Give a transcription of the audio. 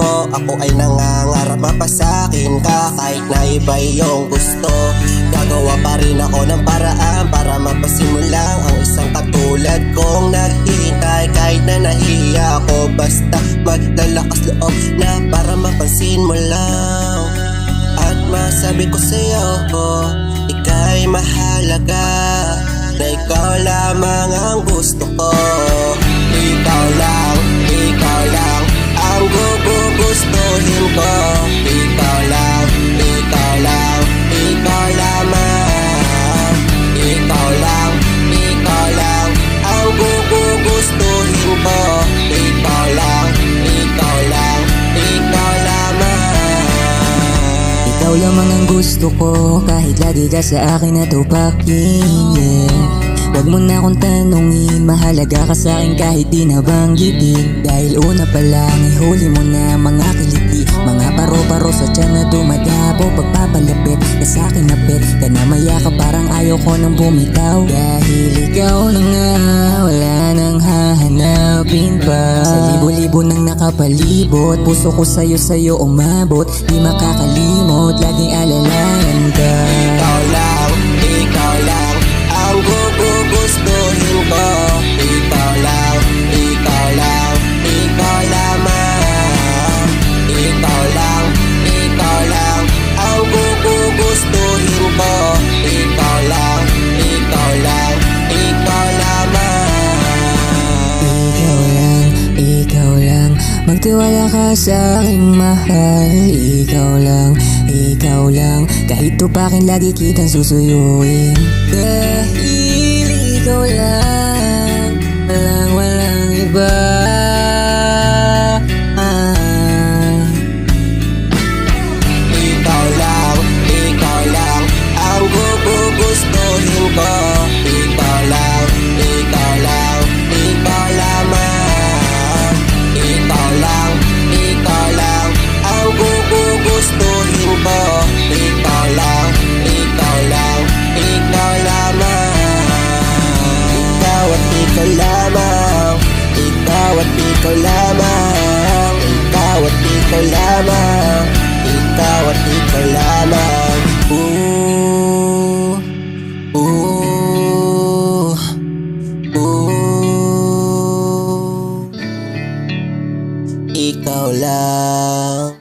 mo. Ako ay nangangarap mapasakin ka kahit na iba yung gusto. Gagawa pa rin ako ng paraan para mapasimulang ang isang katulad kong naghihintay. Kahit na nahiya ako, basta maglalakas loob na para mapansin mo lang. At masabi ko sa'yo, ika'y mahalaga, na ikaw lamang ang gusto ko. Ikaw lang ang gugustuhin ko. Ikaw lang, ikaw lang, ikaw lamang. Ikaw lang ang gugustuhin ko. Ikaw lang, ikaw lang, ikaw lamang. Ikaw lamang ang gusto ko, kahit lagi ka sa akin natupakin, yeah. Huwag mo na akong tanungin, mahalaga ka sa'kin kahit di nabanggitin. Dahil una pa lang, ihuli mo na mga kiliti, mga paro-paro sa tiyan na dumadapo. Pagpapalapit ka sa'kin na bet ka na mayakap, parang ayaw ko nang bumitaw. Dahil ikaw na nga, wala nang hahanapin pa. Sa libo-libo nang nakapalibot, puso ko sa'yo umabot. Di makakalimot, laging alalayan ka. Ikaw lang ang gugustuhin ko. Ikaw lang, ikaw lang, ikaw lamang. Ikaw lang ang gugustuhin ko. Ikaw lang, ikaw lang, ikaw lamang. Ikaw lang, magtiwala ka sa aking mahal. Ikaw lang, kahit tupakin lagi kitang susuyuin. Dahil ikaw lang, walang iba. Ikaw lang ang gugustuhin ko. Ikaw lang, ikaw lamang. Ikaw lang ang gugustuhin ko. Ikaw lang, ikaw lamang. Ikaw at ikaw lamang. Ikaw at ikaw lamang. Ikaw at ikaw lamang. Ikaw at ikaw lamang. Ikaw lang.